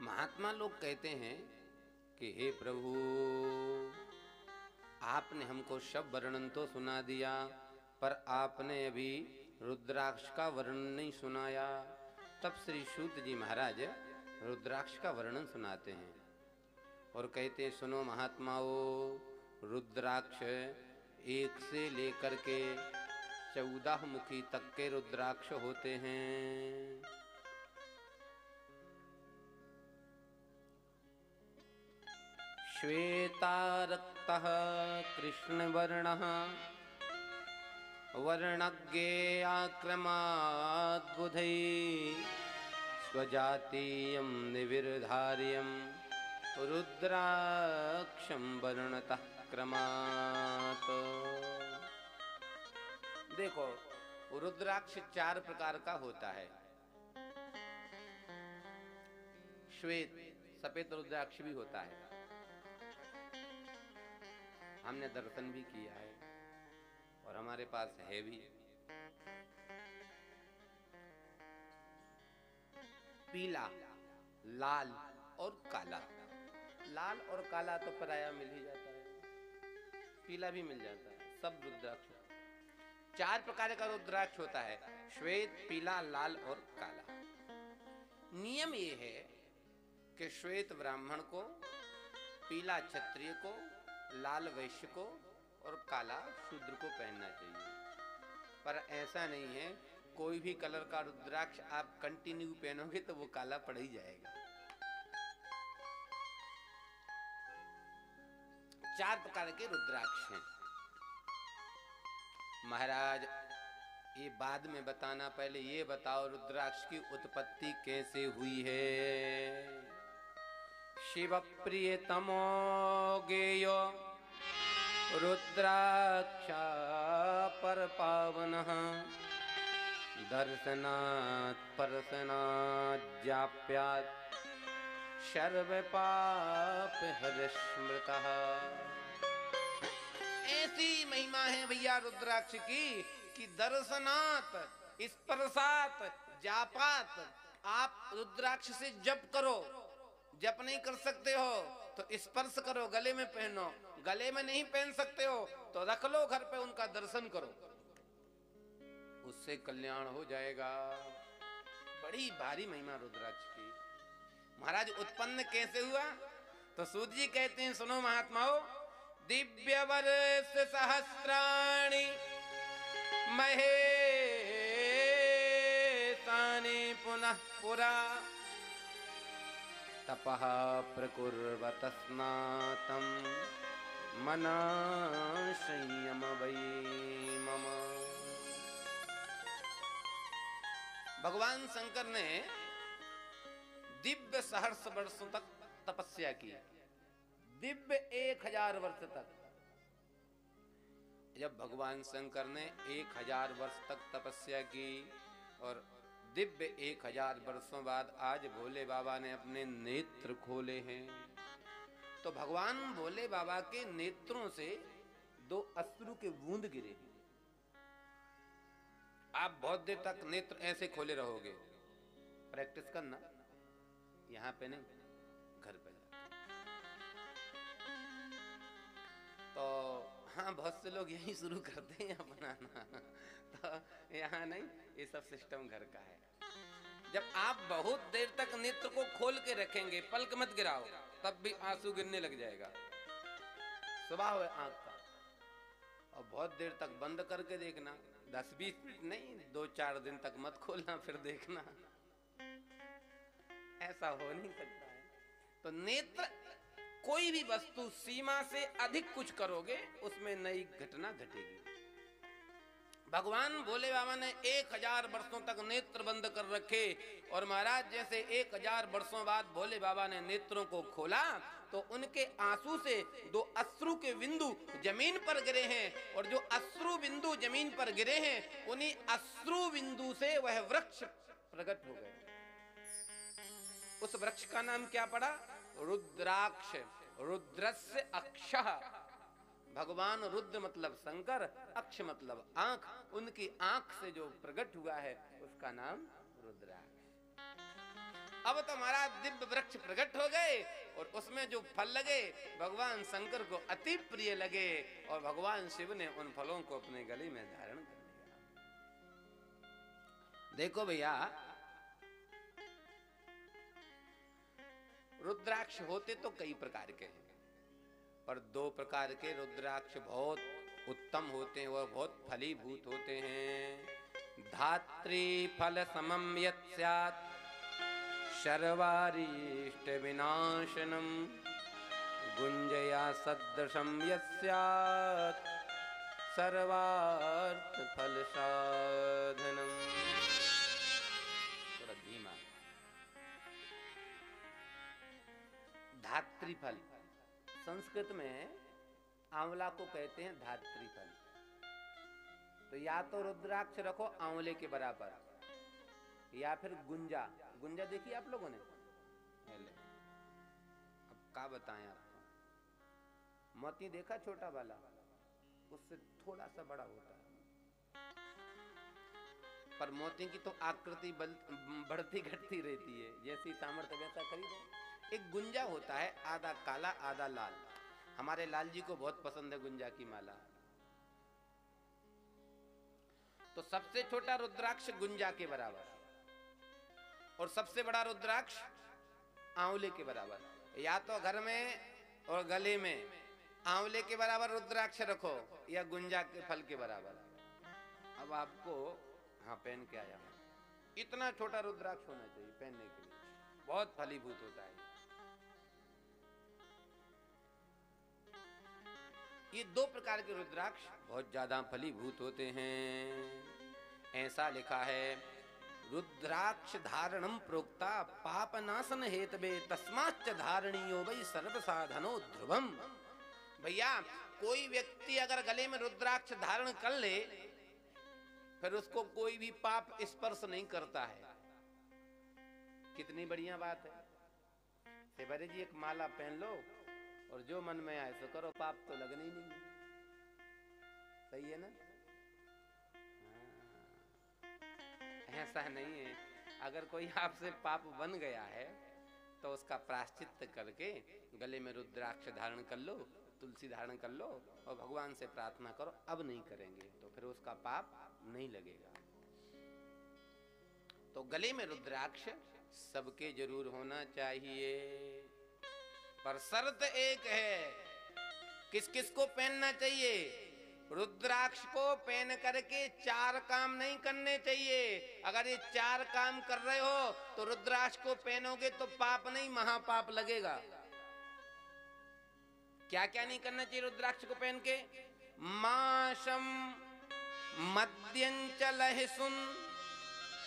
महात्मा लोग कहते हैं कि हे प्रभु, आपने हमको सब वर्णन तो सुना दिया, पर आपने अभी रुद्राक्ष का वर्णन नहीं सुनाया। तब श्री सूत जी महाराज रुद्राक्ष का वर्णन सुनाते हैं और कहते हैं, सुनो महात्माओं, रुद्राक्ष 1 से लेकर के 14 मुखी तक के रुद्राक्ष होते हैं। श्वेतारक्तः कृष्णवर्णः वर्णज्ञे आक्रमात् बुधैः स्वजातीयं निविर्धार्यं रुद्राक्षं वर्णतः क्रमात्। देखो, रुद्राक्ष 4 प्रकार का होता है। श्वेत सफेद रुद्राक्ष भी होता है, हमने दर्शन भी किया है और हमारे पास है भी। पीला, लाल और काला। लाल और काला तो पराया मिल ही जाता है, पीला भी मिल जाता है, सब रुद्राक्ष। 4 प्रकार का रुद्राक्ष होता है, श्वेत, पीला, लाल और काला। नियम ये है कि श्वेत ब्राह्मण को, पीला क्षत्रिय को, लाल वैश्य को और काला शूद्र को पहनना चाहिए। पर ऐसा नहीं है, कोई भी कलर का रुद्राक्ष आप कंटिन्यू पहनोगे तो वो काला पड़ ही जाएगा। 4 प्रकार के रुद्राक्ष हैं। महाराज, ये बाद में बताना, पहले ये बताओ रुद्राक्ष की उत्पत्ति कैसे हुई है। शिव प्रियतमो गेयो रुद्राक्षा पर पावनः दर्शनात् परसनात् जाप्यात् सर्व पाप हरिस्मृतः। ऐसी महिमा है भैया रुद्राक्ष की कि दर्शनात्, स्पर्शात्, जापात। आप रुद्राक्ष से जप करो, जप नहीं कर सकते हो तो स्पर्श करो, गले में पहनो। गले में नहीं पहन सकते हो तो रख लो घर पे, उनका दर्शन करो, उससे कल्याण हो जाएगा। बड़ी भारी महिमा रुद्राक्ष की। महाराज, उत्पन्न कैसे हुआ? तो सूत जी कहते हैं, सुनो महात्माओं, दिव्य वर्ष सहस्राणि महेशानि पुनः पुरा तपः प्रकुर्वत स्नातं मनः संयम वै मम। भगवान शंकर ने दिव्य सहस्र वर्षों तक तपस्या की। दिव्य 1000 वर्ष तक। जब भगवान शंकर ने 1000 वर्ष तक तपस्या की और दिव्य 1000 वर्षों बाद आज भोले बाबा ने अपने नेत्र खोले हैं, तो भगवान भोले बाबा के नेत्रों से 2 अश्रु के बूंद गिरे। आप बहुत देर तक नेत्र ऐसे खोले रहोगे, प्रैक्टिस करना, यहां पे नहीं, घर पे जाकर। तो हाँ, बहुत से लोग यही शुरू करते हैं अपनाना, तो यहाँ नहीं, ये सब सिस्टम घर का है। जब आप बहुत देर तक नेत्र को खोल के रखेंगे, पलक मत गिराओ, तब भी आंसू गिरने लग जाएगा, स्वभाव है आंख का। और बहुत देर तक बंद करके देखना, 10-20 मिनट नहीं, 2-4 दिन तक मत खोलना, फिर देखना, ऐसा हो नहीं सकता है। तो नेत्र, कोई भी वस्तु सीमा से अधिक कुछ करोगे उसमें नई घटना घटेगी। भगवान भोले बाबा ने 1000 वर्षों तक नेत्र बंद कर रखे और महाराज जैसे 1000 वर्षों बाद भोले बाबा ने नेत्रों को खोला तो उनके आंसू से 2 अश्रु के बिंदु जमीन पर गिरे हैं और जो अश्रु बिंदु जमीन पर गिरे हैं उन्हीं अश्रु बिंदु से वह वृक्ष प्रकट हो गए। उस वृक्ष का नाम क्या पड़ा? रुद्राक्ष। रुद्रस्य अक्षः। भगवान रुद्र मतलब शंकर, अक्ष मतलब आंख, उनकी आंख से जो प्रकट हुआ है उसका नाम रुद्राक्ष। अब तो महाराज दिव्य वृक्ष प्रकट हो गए और उसमें जो फल लगे भगवान शंकर को अति प्रिय लगे और भगवान शिव ने उन फलों को अपने गले में धारण कर लिया। देखो भैया, रुद्राक्ष होते तो कई प्रकार के हैं, पर दो प्रकार के रुद्राक्ष बहुत उत्तम होते हैं, वह बहुत फलीभूत होते हैं। धात्री फल समम यत् स्यात् शर्वारिष्ट विनाशनम गुंजया सदृशम यत् स्यात् सर्वार्थ फल साधनम। थोड़ा धीमा। धात्री फल संस्कृत में आंवला को कहते हैं धात्री फल। तो या तो रुद्राक्ष रखो आंवले के बराबर, या फिर गुंजा। गुंजा देखिए आप लोगों ने? अब क्या बताएं आपको, मोती देखा छोटा वाला, उससे थोड़ा सा बड़ा होता है, पर मोती की तो आकृति बढ़ती घटती रहती है, जैसी सामर्थ्य वैसा खरीदो। एक गुंजा होता है, आधा काला आधा लाल। हमारे लाल जी को बहुत पसंद है गुंजा की माला। तो सबसे छोटा रुद्राक्ष गुंजा के बराबर और सबसे बड़ा रुद्राक्ष आंवले के बराबर। या तो घर में और गले में आंवले के बराबर रुद्राक्ष रखो या गुंजा के फल के बराबर। अब आपको हाँ पहन के आया, इतना छोटा रुद्राक्ष होना चाहिए पहनने के लिए, बहुत फलीभूत होता है। ये दो प्रकार के रुद्राक्ष बहुत ज्यादा फलीभूत होते हैं। ऐसा लिखा है, रुद्राक्ष धारणम प्रोक्ता पाप नाशन हेतवे तस्माच्च धारणीयो वै सर्व साधनो ध्रुवम। भैया, कोई व्यक्ति अगर गले में रुद्राक्ष धारण कर ले, फिर उसको कोई भी पाप स्पर्श नहीं करता है। कितनी बढ़िया बात है। सेवारी जी, एक माला पहन लो और जो मन में आए सो करो, पाप तो लगने ही नहीं। सही है ना? ऐसा नहीं है, अगर कोई आपसे पाप बन गया है तो उसका प्रायश्चित करके गले में रुद्राक्ष धारण कर लो, तुलसी धारण कर लो और भगवान से प्रार्थना करो, अब नहीं करेंगे तो फिर उसका पाप नहीं लगेगा। तो गले में रुद्राक्ष सबके जरूर होना चाहिए, पर शर्त एक है, किस किस को पहनना चाहिए? रुद्राक्ष को पहन करके 4 काम नहीं करने चाहिए। अगर ये 4 काम कर रहे हो तो रुद्राक्ष को पहनोगे तो पाप नहीं महापाप लगेगा। क्या क्या नहीं करना चाहिए रुद्राक्ष को पहन के? माशम मद्यंच लहसुन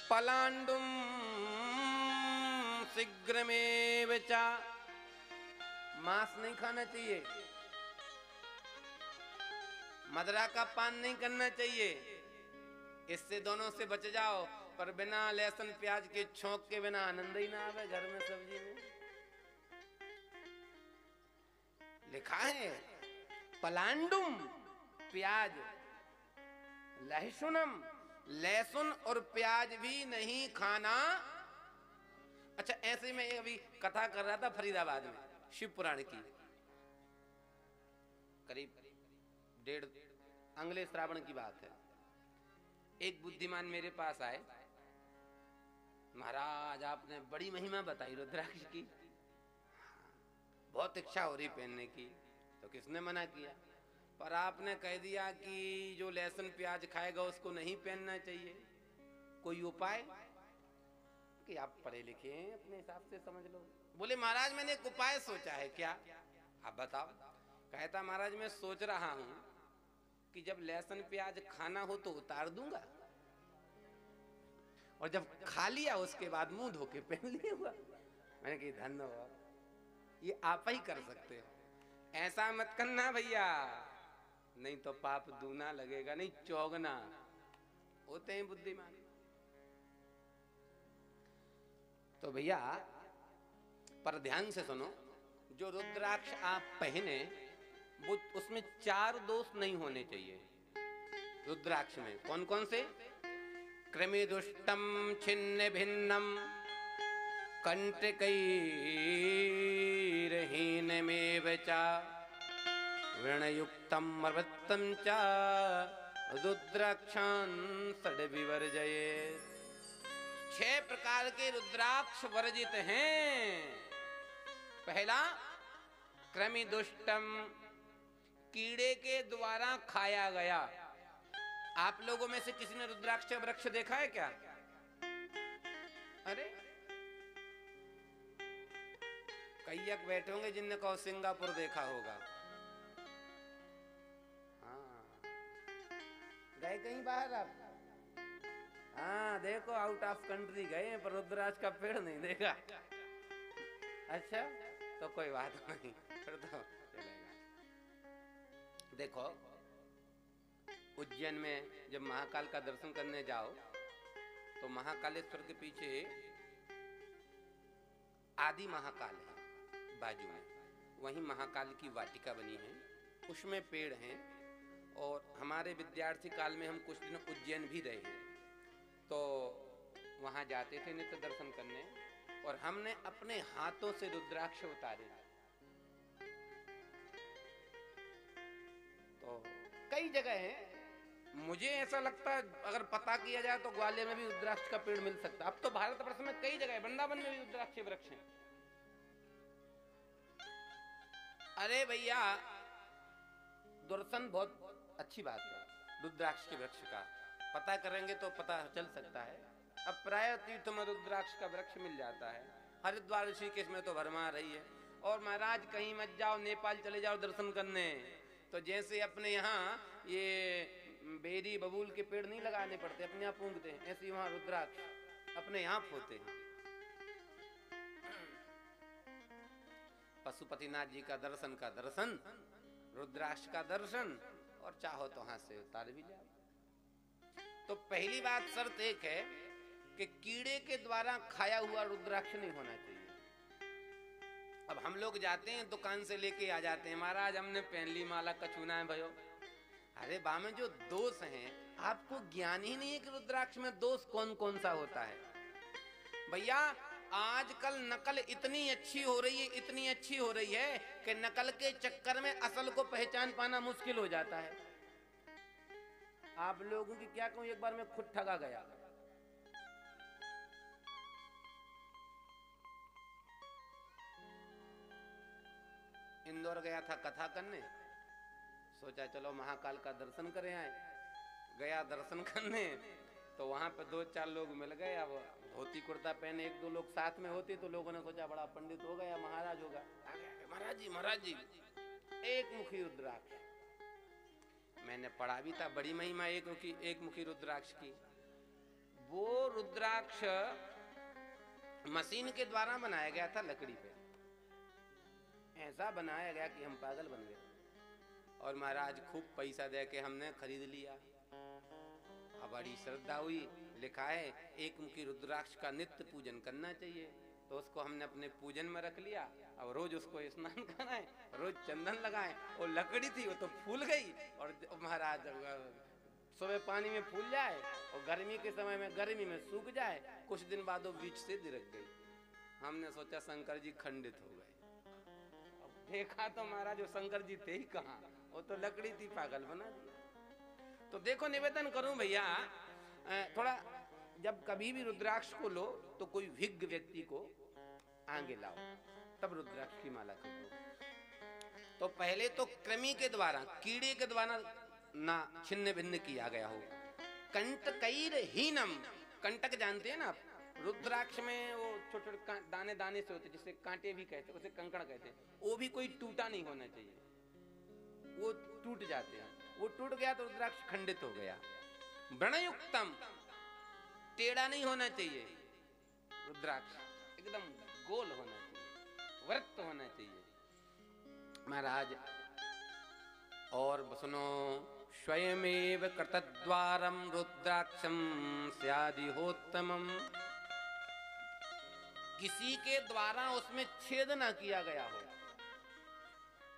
पलांडुम शीघ्रमेव च। मांस नहीं खाना चाहिए, मदरा का पान नहीं करना चाहिए, इससे दोनों से बच जाओ। पर बिना लहसुन प्याज के छौंक के बिना आनंद ही ना आवे घर में सब्जी में। लिखा है पलांडुम प्याज, लहसुनम लहसुन और प्याज भी नहीं खाना। अच्छा, ऐसे में अभी कथा कर रहा था फरीदाबाद में शिव पुराण की, करीब 1.5 अगले श्रावण की बात है। एक बुद्धिमान मेरे पास आए, महाराज आपने बड़ी महिमा बताई रुद्राक्ष की, बहुत इच्छा हो रही पहनने की, तो किसने मना किया? पर आपने कह दिया कि जो लहसुन प्याज खाएगा उसको नहीं पहनना चाहिए, कोई उपाय? कि आप पढ़े लिखे हैं, अपने हिसाब से समझ लो। बोले महाराज मैंने एक उपाय सोचा है। क्या? आप बताओ। कहता महाराज मैं सोच रहा हूं कि जब लहसुन प्याज खाना हो तो उतार दूंगा, और जब खा लिया उसके बाद मुंह धो के पहन लिया हुआ। मैंने कही धन्यवाद, ये आप ही कर सकते हो, ऐसा मत करना भैया, नहीं तो पाप दूना लगेगा, नहीं चौगना। होते हैं बुद्धिमान। तो भैया पर ध्यान से सुनो, जो रुद्राक्ष आप पहने वो उसमें 4 दोष नहीं होने चाहिए। रुद्राक्ष में कौन कौन से? कृमि दुष्टम छिन्न भिन्नम कंटकैर्हीनमेव च वृणयुक्तं मर्वत्तं च रुद्राक्षान् षड्विवर्जयेत्। 6 प्रकार के रुद्राक्ष वर्जित हैं। पहला कृमि दुष्टम, कीड़े के द्वारा खाया गया। आप लोगों में से किसी ने रुद्राक्ष का वृक्ष देखा है क्या? अरे कईयक बैठे होंगे जिनने कहो सिंगापुर देखा होगा। हाँ, गए कहीं बाहर आप? हाँ देखो, आउट ऑफ कंट्री गए हैं पर रुद्राक्ष का पेड़ नहीं देखा। अच्छा तो कोई बात नहीं, फिर तो चलेगा। देखो उज्जैन में जब महाकाल का दर्शन करने जाओ तो महाकालेश्वर के पीछे आदि महाकाल है बाजू में, वहीं महाकाल की वाटिका बनी है, उसमें पेड़ हैं। और हमारे विद्यार्थी काल में हम कुछ दिन उज्जैन भी रहे हैं, तो वहां जाते थे नित्य दर्शन करने, और हमने अपने हाथों से रुद्राक्ष उतारे। तो कई जगह हैं, मुझे ऐसा लगता है अगर पता किया जाए तो ग्वालियर में भी रुद्राक्ष का पेड़ मिल सकता है। अब तो भारतवर्ष में कई जगह, वृंदावन में भी रुद्राक्ष के वृक्ष हैं। अरे भैया, दर्शन बहुत अच्छी बात है रुद्राक्ष के वृक्ष का, पता करेंगे तो पता चल सकता है। अब प्राय तीर्थ में रुद्राक्ष का वृक्ष मिल जाता है, हरिद्वार ऋषिकेश में तो भरमार रही है। और महाराज कहीं मत जाओ, नेपाल चले जाओ दर्शन करने, तो जैसे अपने यहाँ ये बेरी बबूल के पेड़ नहीं लगाने पड़ते, अपने आप उगते हैं, ऐसे वहां रुद्राक्ष अपने आप होते हैं। पशुपतिनाथ जी का दर्शन रुद्राक्ष का दर्शन, और चाहो तो हाथ से उतार भी जाओ। तो पहली बात शर्त एक है कि कीड़े के द्वारा खाया हुआ रुद्राक्ष नहीं होना चाहिए। अब हम लोग जाते हैं दुकान से लेके आ जाते हैं, महाराज हमने पहन ली माला, कछूना है भयो। अरे बा में जो दोष हैं, आपको ज्ञान ही नहीं है कि रुद्राक्ष में दोष कौन कौन सा होता है। भैया आजकल नकल इतनी अच्छी हो रही है कि नकल के चक्कर में असल को पहचान पाना मुश्किल हो जाता है। आप लोगों की क्या कहूं, एक बार मैं खुद ठगा गया। इंदौर गया था कथा करने, सोचा चलो महाकाल का दर्शन करें आए। गया दर्शन करने तो वहां पे 2-4 लोग मिल गए। अब धोती कुर्ता पहने 1-2 लोग साथ में होते तो लोगों ने सोचा बड़ा पंडित हो गया, महाराज होगा। महाराज जी एक मुखी रुद्राक्ष। मैंने पढ़ा भी था, बड़ी महिमा एक मुखी रुद्राक्ष की। वो रुद्राक्ष मशीन के द्वारा बनाया गया था, लकड़ी पे ऐसा बनाया गया कि हम पागल बन गए। और महाराज खूब पैसा दे के हमने खरीद लिया। बड़ी श्रद्धा हुई, लिखा है 1 मुखी रुद्राक्ष का नित्य पूजन करना चाहिए, तो उसको हमने अपने पूजन में रख लिया। अब रोज उसको स्नान कराएं, रोज चंदन लगाएं। और लकड़ी थी वो तो फूल गई, और महाराज सुबह पानी में फूल जाए और गर्मी के समय में गर्मी में सूख जाए, कुछ दिन बाद वो बीच से दिरक गई। हमने सोचा शंकर जी खंडित हो गए। अब देखा तो महाराज वो शंकर जी थे ही कहाँ, वो तो लकड़ी थी, पागल बना दिया। तो देखो निवेदन करूं भैया, थोड़ा जब कभी भी रुद्राक्ष को लो तो कोई विज्ञ व्यक्ति को आगे लाओ, तब रुद्राक्ष की माला खरीदो। तो पहले तो कृमि के द्वारा, कीड़े के द्वारा ना छिन्न भिन्न किया गया हो। कंटकैर्हीनम, कंटक जानते हैं ना आप, रुद्राक्ष में वो छोटे छोटे दाने दाने से होते, जिसे कांटे भी कहते हैं, उसे कंकड़ कहते हैं। वो भी कोई टूटा नहीं होना चाहिए, वो टूट जाते हैं। वो टूट गया तो रुद्राक्ष खंडित हो गया। व्रणयुक्तम, टेढ़ा नहीं होना चाहिए रुद्राक्ष, एकदम गोल होना चाहिए, वृत्त होना चाहिए महाराज। और सुनो, स्वयमेव कृतद्वारम रुद्राक्षम स्यादिहोत्तमम, किसी के द्वारा उसमें छेद ना किया गया हो।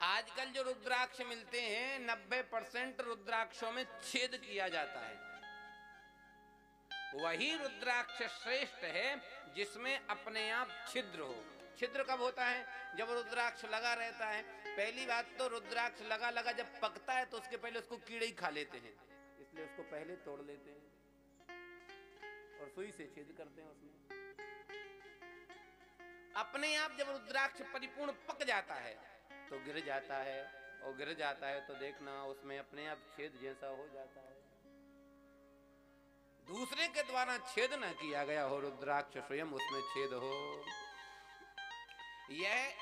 आजकल जो रुद्राक्ष मिलते हैं 90% रुद्राक्षों में छेद किया जाता है। वही रुद्राक्ष श्रेष्ठ है जिसमें अपने आप छिद्र हो। छिद्र कब होता है? जब रुद्राक्ष लगा रहता है। पहली बात तो रुद्राक्ष लगा लगा जब पकता है तो उसके पहले उसको कीड़े ही खा लेते हैं, इसलिए उसको पहले तोड़ लेते हैं और सुई से छेद करते हैं उसमें। अपने आप जब रुद्राक्ष परिपूर्ण पक जाता है तो गिर जाता है, और गिर जाता है तो देखना उसमें अपने आप छेद जैसा हो जाता है। दूसरे के द्वारा छेद न किया गया हो, रुद्राक्ष स्वयं उसमें छेद हो। यह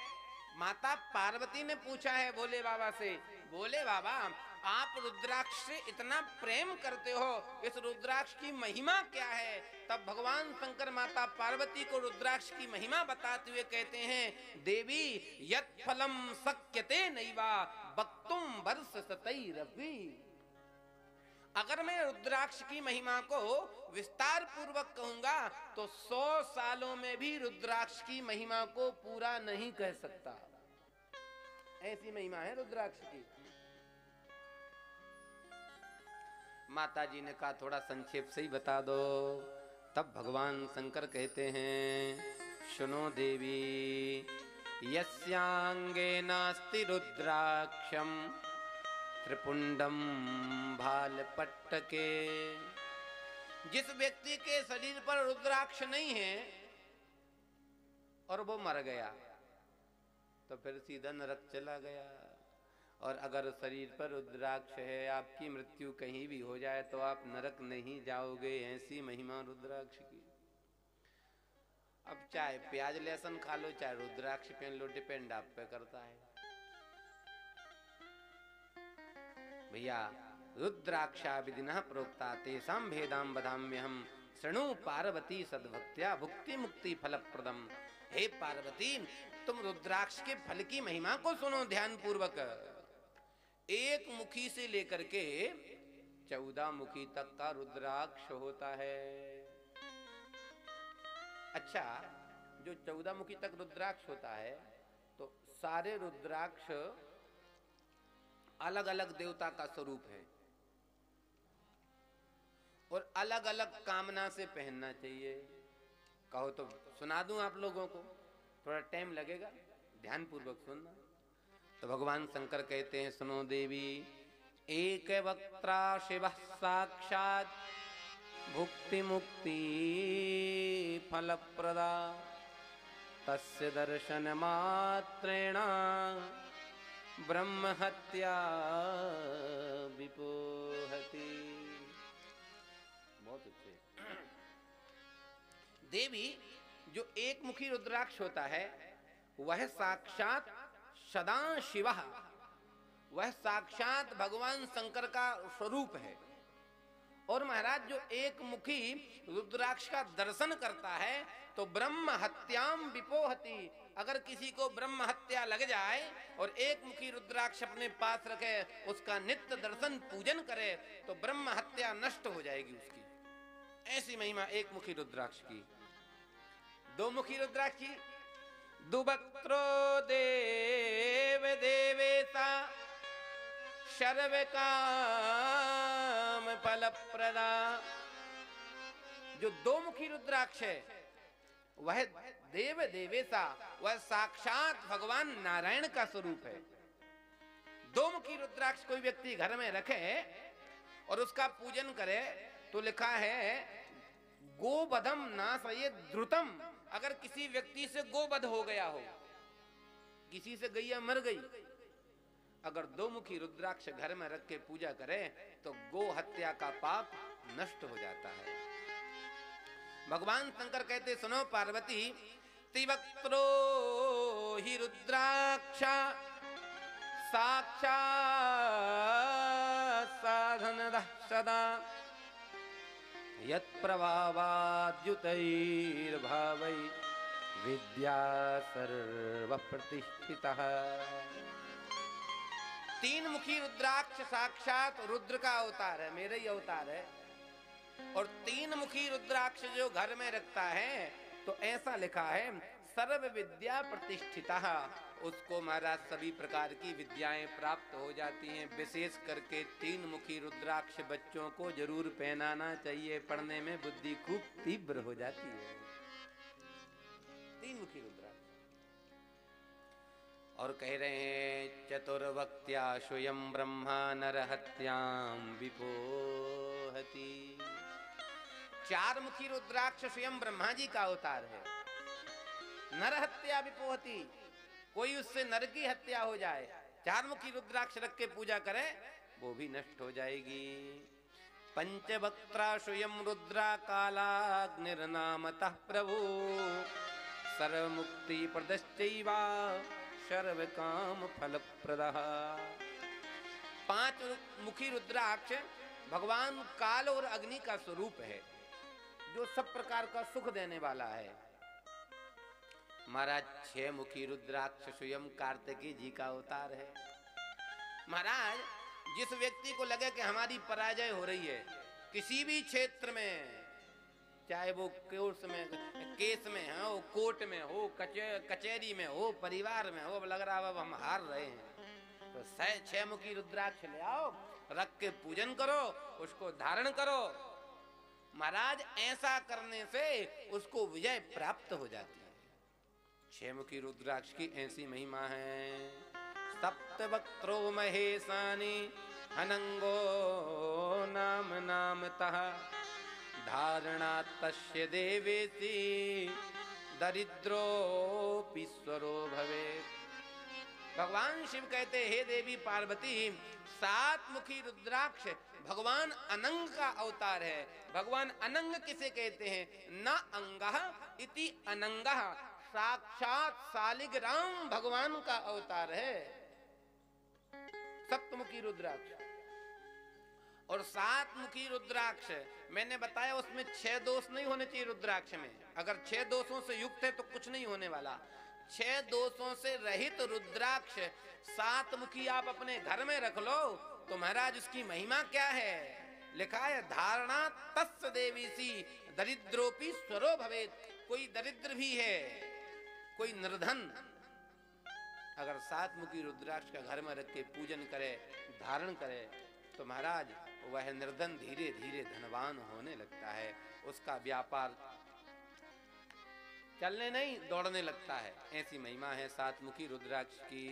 माता पार्वती ने पूछा है भोले बाबा से, बोले बाबा आप रुद्राक्ष से इतना प्रेम करते हो, इस रुद्राक्ष की महिमा क्या है? तब भगवान शंकर माता पार्वती को रुद्राक्ष की महिमा बताते हुए कहते हैं, देवी यत् फलम शक्यते नैवा वक्तुम वर्ष सतैरपि। अगर मैं रुद्राक्ष की महिमा को विस्तार पूर्वक कहूंगा तो 100 सालों में भी रुद्राक्ष की महिमा को पूरा नहीं कह सकता। ऐसी महिमा है रुद्राक्ष की। माता जी ने कहा थोड़ा संक्षेप से ही बता दो। तब भगवान शंकर कहते हैं, सुनो देवी, यस्यांगे नास्ति रुद्राक्षम त्रिपुंडम भालपट्टके। जिस व्यक्ति के शरीर पर रुद्राक्ष नहीं है और वो मर गया तो फिर सीधा नरक चला गया। और अगर शरीर पर रुद्राक्ष है, आपकी मृत्यु कहीं भी हो जाए तो आप नरक नहीं जाओगे। ऐसी महिमा रुद्राक्ष की। अब चाहे प्याज लहसुन खा लो, चाहे रुद्राक्ष पहन लो, डिपेंड आप पे करता है। भैया रुद्राक्षा विधिना प्रोक्ता तेषां भेदाम वदाम्यहम् शृणु पार्वती सद्भक्त्या भुक्ति मुक्ति फलप्रदम। हे पार्वती, तुम रुद्राक्ष के फल की महिमा को सुनो ध्यान पूर्वक। एक मुखी से लेकर के 14 मुखी तक का रुद्राक्ष होता है। अच्छा, जो 14 मुखी तक रुद्राक्ष होता है तो सारे रुद्राक्ष अलग अलग देवता का स्वरूप है और अलग अलग कामना से पहनना चाहिए। कहो तो सुना दूं आप लोगों को, थोड़ा टाइम लगेगा, ध्यान पूर्वक सुनना। तो भगवान शंकर कहते हैं, सुनो देवी, एक वक्त्रा शिव साक्षात भुक्ति मुक्ति फलप्रदा तस्य दर्शन मात्रेण ब्रह्म हत्या विपोहति। बहुत अच्छे। देवी, जो एक मुखी रुद्राक्ष होता है वह साक्षात सदाशिव, वह साक्षात भगवान शंकर का स्वरूप है। और महाराज, जो एक मुखी रुद्राक्ष का दर्शन करता है तो ब्रह्म हत्याम विपोहति। अगर किसी को ब्रह्म हत्या लग जाए और एक मुखी रुद्राक्ष अपने पास रखे, उसका नित्य दर्शन पूजन करे तो ब्रह्म हत्या नष्ट हो जाएगी उसकी। ऐसी महिमा एक मुखी रुद्राक्ष की। 2 मुखी रुद्राक्ष की, दुवक्त्रो देव देवेता सर्व काम फलप्रदा। जो 2 मुखी रुद्राक्ष है वह देव देवेता, वह साक्षात भगवान नारायण का स्वरूप है। 2 मुखी रुद्राक्ष कोई व्यक्ति घर में रखे और उसका पूजन करे तो लिखा है गोवधम नाशयेत् द्रुतम। अगर किसी व्यक्ति से गोवध हो गया हो, किसी से गैया मर गई, अगर 2 मुखी रुद्राक्ष घर में रख के पूजा करे तो गो हत्या का पाप नष्ट हो जाता है। भगवान शंकर कहते, सुनो पार्वती, त्रिवक्त्रो हि रुद्राक्ष साक्षात् साधनदः सदा यत्प्रभावाद्युतैर्भावै विद्या सर्वप्रतिष्ठितः। 3 मुखी रुद्राक्ष साक्षात रुद्र का अवतार है, मेरा ही अवतार है। और 3 मुखी रुद्राक्ष जो घर में रखता है तो ऐसा लिखा है सर्व विद्या प्रतिष्ठितः, उसको महाराज सभी प्रकार की विद्याएं प्राप्त हो जाती हैं। विशेष करके 3 मुखी रुद्राक्ष बच्चों को जरूर पहनाना चाहिए, पढ़ने में बुद्धि खूब तीव्र हो जाती है। 3 मुखी रुद्राक्ष। और कह रहे हैं चतुर्वक्त्या स्वयं ब्रह्मा नरहत्याम विपोहति। 4 मुखी रुद्राक्ष स्वयं ब्रह्मा जी का अवतार है। नरहत्या विपोहति, कोई उससे नर की हत्या हो जाए, 4 मुखी रुद्राक्ष रख के पूजा करे, वो भी नष्ट हो जाएगी। पंचवक्त्रा स्वयं रुद्रा कालाग्निर्नामतः प्रभु सर्वमुक्ति प्रदश्चैवा सर्व काम फल प्रदः। 5 मुखी रुद्राक्ष भगवान काल और अग्नि का स्वरूप है, जो सब प्रकार का सुख देने वाला है। महाराज 6 मुखी रुद्राक्ष स्वयं कार्तिकेय जी का अवतार है। महाराज जिस व्यक्ति को लगे कि हमारी पराजय हो रही है किसी भी क्षेत्र में, चाहे वो केस में हो, कोर्ट में हो, कचहरी में हो, परिवार में हो, अब लग रहा है अब हम हार रहे हैं, तो 6 मुखी रुद्राक्ष ले आओ, रख के पूजन करो, उसको धारण करो। महाराज ऐसा करने से उसको विजय प्राप्त हो जाती है। 6 मुखी रुद्राक्ष की ऐसी महिमा है। सप्तवक्त्रो महेशानि अनंगो नाम नामतः धारणा तस्य देवेति दरिद्रोऽपीश्वरो भवेत्। भगवान शिव कहते हे देवी पार्वती, 7 मुखी रुद्राक्ष भगवान अनंग का अवतार है। भगवान अनंग किसे कहते हैं? न अंगः इति अनंगः, साक्षात शालिग्राम भगवान का अवतार है सप्तमुखी रुद्राक्ष। और 7 मुखी रुद्राक्ष मैंने बताया उसमें 6 दोष नहीं होने चाहिए रुद्राक्ष में। अगर 6 दोषों से युक्त है तो कुछ नहीं होने वाला। 6 दोषों से रहित रुद्राक्ष 7 मुखी आप अपने घर में रख लो तो महाराज उसकी महिमा क्या है? लिखा है धारणा तस्य देवीसी दरिद्रोपी स्वरो भवेत्। कोई दरिद्र भी है, कोई निर्धन, अगर 7 मुखी रुद्राक्ष का घर में रख के पूजन करे, धारण करे, तो महाराज वह निर्धन धीरे धीरे धनवान होने लगता है। उसका व्यापार चलने नहीं दौड़ने लगता है। ऐसी महिमा है 7 मुखी रुद्राक्ष की।